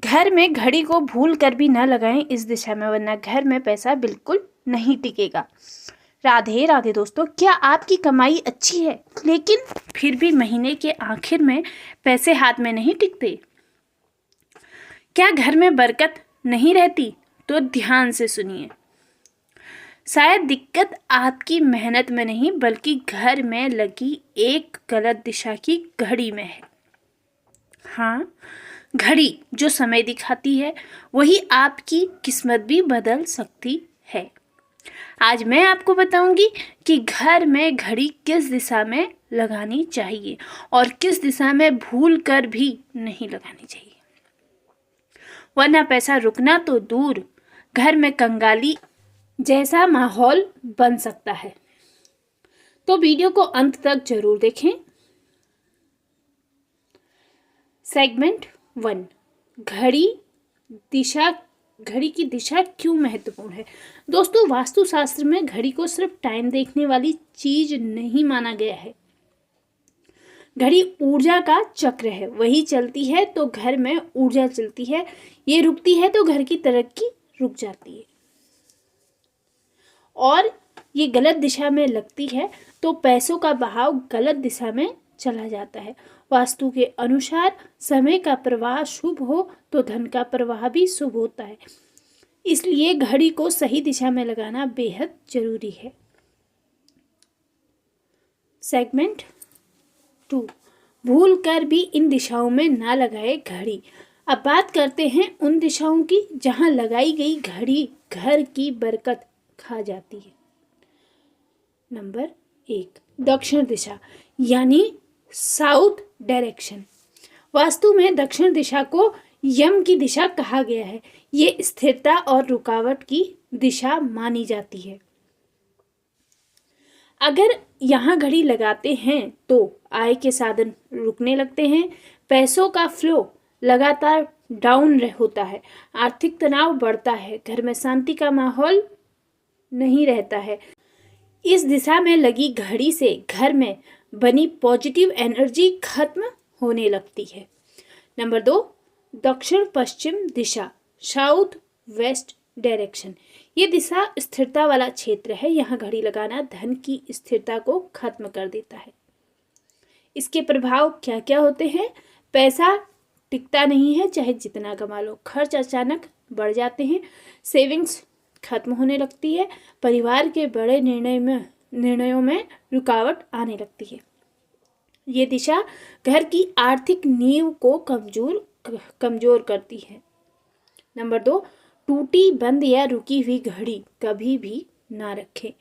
घर में घड़ी को भूल कर भी न लगाएं इस दिशा में, वरना घर में पैसा बिल्कुल नहीं टिकेगा। राधे राधे दोस्तों, क्या आपकी कमाई अच्छी है लेकिन फिर भी महीने के आखिर में पैसे हाथ में नहीं टिकते? क्या घर में बरकत नहीं रहती? तो ध्यान से सुनिए। शायद दिक्कत आपकी मेहनत में नहीं बल्कि घर में लगी एक गलत दिशा की घड़ी में है। हाँ, घड़ी जो समय दिखाती है वही आपकी किस्मत भी बदल सकती है। आज मैं आपको बताऊंगी कि घर में घड़ी किस दिशा में लगानी चाहिए और किस दिशा में भूल कर भी नहीं लगानी चाहिए, वरना पैसा रुकना तो दूर, घर में कंगाली जैसा माहौल बन सकता है। तो वीडियो को अंत तक जरूर देखें। सेगमेंट 1, घड़ी की दिशा क्यों महत्वपूर्ण है। दोस्तों, वास्तुशास्त्र में घड़ी को सिर्फ टाइम देखने वाली चीज नहीं माना गया है। घड़ी ऊर्जा का चक्र है, वही चलती है तो घर में ऊर्जा चलती है, ये रुकती है तो घर की तरक्की रुक जाती है, और ये गलत दिशा में लगती है तो पैसों का बहाव गलत दिशा में चला जाता है। वास्तु के अनुसार समय का प्रवाह शुभ हो तो धन का प्रवाह भी शुभ होता है, इसलिए घड़ी को सही दिशा में लगाना बेहद जरूरी है। सेगमेंट 2, भूल कर भी इन दिशाओं में ना लगाए घड़ी। अब बात करते हैं उन दिशाओं की जहां लगाई गई घड़ी घर की बरकत खा जाती है। नंबर 1, दक्षिण दिशा यानी साउथ डायरेक्शन। वास्तु में दक्षिण दिशा को यम की दिशा कहा गया है। ये स्थिरता और रुकावट की दिशा मानी जाती है। अगर यहाँ घड़ी लगाते हैं तो आय के साधन रुकने लगते हैं, पैसों का फ्लो लगातार डाउन होता है, आर्थिक तनाव बढ़ता है, घर में शांति का माहौल नहीं रहता है। इस दिशा में लगी घड़ी से घर में बनी पॉजिटिव एनर्जी खत्म होने लगती है। नंबर 2, दक्षिण पश्चिम दिशा साउथ वेस्ट डायरेक्शन। ये दिशा स्थिरता वाला क्षेत्र है। यहाँ घड़ी लगाना धन की स्थिरता को खत्म कर देता है। इसके प्रभाव क्या क्या होते हैं? पैसा टिकता नहीं है, चाहे जितना कमा लो। खर्च अचानक बढ़ जाते हैं, सेविंग्स खत्म होने लगती है, परिवार के बड़े निर्णयों में रुकावट आने लगती है। ये दिशा घर की आर्थिक नींव को कमजोर करती है। नंबर 2, टूटी बंद या रुकी हुई घड़ी कभी भी ना रखें।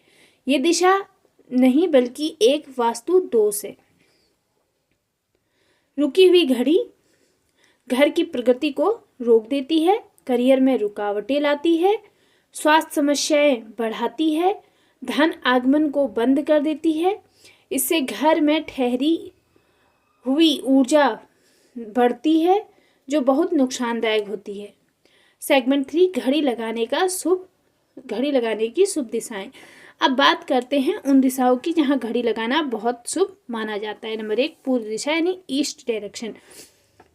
ये दिशा नहीं बल्कि एक वास्तु दोष है। रुकी हुई घड़ी घर की प्रगति को रोक देती है, करियर में रुकावटें लाती है, स्वास्थ्य समस्याएं बढ़ाती है, धन आगमन को बंद कर देती है। इससे घर में ठहरी हुई ऊर्जा बढ़ती है जो बहुत नुकसानदायक होती है। सेगमेंट 3, घड़ी लगाने की शुभ दिशाएं। अब बात करते हैं उन दिशाओं की जहां घड़ी लगाना बहुत शुभ माना जाता है। नंबर 1, पूर्व दिशा यानी ईस्ट डायरेक्शन।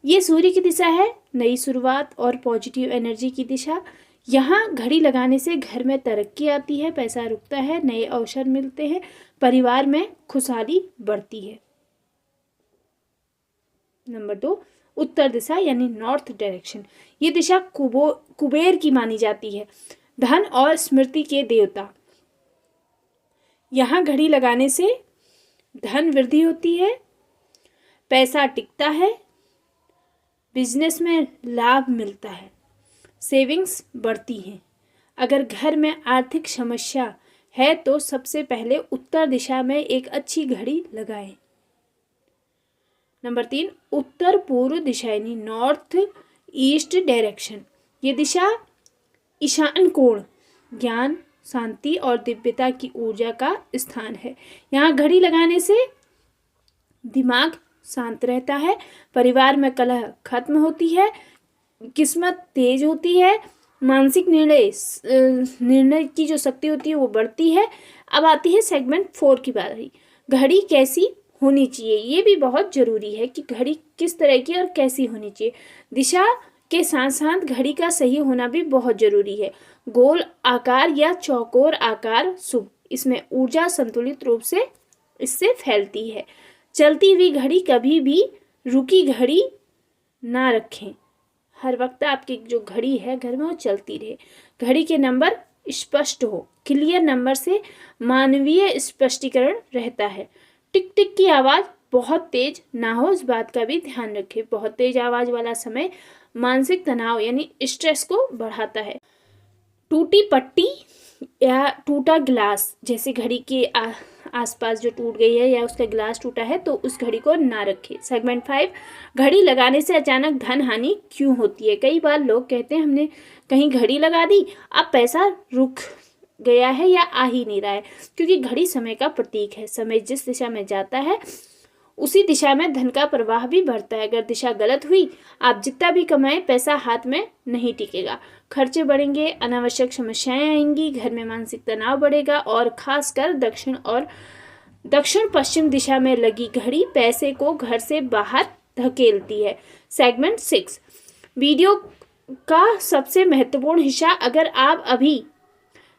ये सूर्य की दिशा है, नई शुरुआत और पॉजिटिव एनर्जी की दिशा। यहाँ घड़ी लगाने से घर में तरक्की आती है, पैसा रुकता है, नए अवसर मिलते हैं, परिवार में खुशहाली बढ़ती है। नंबर 2, उत्तर दिशा यानी नॉर्थ डायरेक्शन। ये दिशा कुबेर की मानी जाती है, धन और स्मृति के देवता। यहाँ घड़ी लगाने से धन वृद्धि होती है, पैसा टिकता है, बिजनेस में लाभ मिलता है, सेविंग्स बढ़ती हैं। अगर घर में आर्थिक समस्या है तो सबसे पहले उत्तर दिशा में एक अच्छी घड़ी लगाएं। नंबर 3, उत्तर पूर्व दिशा यानी नॉर्थ ईस्ट डायरेक्शन। ये दिशा ईशान कोण, ज्ञान, शांति और दिव्यता की ऊर्जा का स्थान है। यहाँ घड़ी लगाने से दिमाग शांत रहता है, परिवार में कलह खत्म होती है, किस्मत तेज होती है, मानसिक निर्णय की जो शक्ति होती है वो बढ़ती है। अब आती है सेगमेंट 4 की बारी। घड़ी कैसी होनी चाहिए, ये भी बहुत जरूरी है कि घड़ी किस तरह की और कैसी होनी चाहिए। दिशा के साथ साथ घड़ी का सही होना भी बहुत जरूरी है। गोल आकार या चौकोर आकार शुभ, इसमें ऊर्जा संतुलित रूप से इससे फैलती है। चलती हुई घड़ी कभी भी रुकी घड़ी ना रखें, हर वक्त आपकी जो घड़ी है घर में वो चलती रहे। घड़ी के नंबर स्पष्ट हो, क्लियर नंबर से मानवीय स्पष्टीकरण रहता है। टिक टिक की आवाज़ बहुत तेज ना हो, इस बात का भी ध्यान रखें। बहुत तेज आवाज़ वाला समय मानसिक तनाव यानी स्ट्रेस को बढ़ाता है। टूटी पट्टी या टूटा गिलास, जैसे घड़ी के आसपास जो टूट गई है या उसका गिलास टूटा है तो उस घड़ी को ना रखें। सेगमेंट 5, घड़ी लगाने से अचानक धन हानि क्यों होती है। कई बार लोग कहते हैं हमने कहीं घड़ी लगा दी, अब पैसा रुक गया है या आ ही नहीं रहा है, क्योंकि घड़ी समय का प्रतीक है। समय जिस दिशा में जाता है उसी दिशा में धन का प्रवाह भी बढ़ता है। अगर दिशा गलत हुई, आप जितना भी कमाएं पैसा हाथ में नहीं टिकेगा, खर्चे बढ़ेंगे, अनावश्यक समस्याएं आएंगी, घर में मानसिक तनाव बढ़ेगा और खासकर दक्षिण पश्चिम दिशा में लगी घड़ी पैसे को घर से बाहर धकेलती है। सेगमेंट 6, वीडियो का सबसे महत्वपूर्ण हिस्सा। अगर आप अभी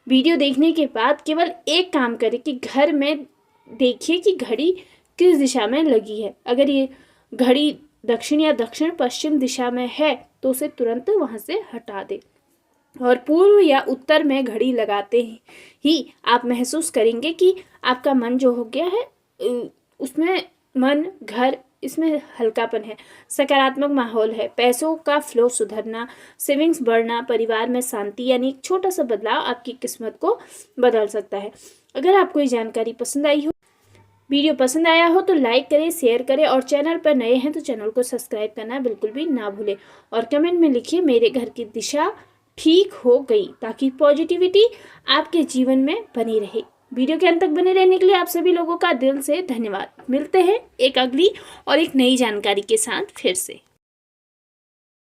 वीडियो देखने के बाद केवल एक काम करें कि घर में देखिए कि घड़ी किस दिशा में लगी है। अगर ये घड़ी दक्षिण या दक्षिण पश्चिम दिशा में है तो उसे तुरंत वहां से हटा दें, और पूर्व या उत्तर में घड़ी लगाते ही आप महसूस करेंगे कि आपका मन जो हो गया है उसमें मन, घर, इसमें हल्कापन है, सकारात्मक माहौल है, पैसों का फ्लो सुधरना, सेविंग्स बढ़ना, परिवार में शांति, यानी एक छोटा सा बदलाव आपकी किस्मत को बदल सकता है। अगर आपको ये जानकारी पसंद आई हो, वीडियो पसंद आया हो तो लाइक करें, शेयर करें और चैनल पर नए हैं तो चैनल को सब्सक्राइब करना बिल्कुल भी ना भूलें। और कमेंट में लिखिए मेरे घर की दिशा ठीक हो गई, ताकि पॉजिटिविटी आपके जीवन में बनी रहे। वीडियो के अंत तक बने रहने के लिए आप सभी लोगों का दिल से धन्यवाद। मिलते हैं एक अगली और एक नई जानकारी के साथ फिर से।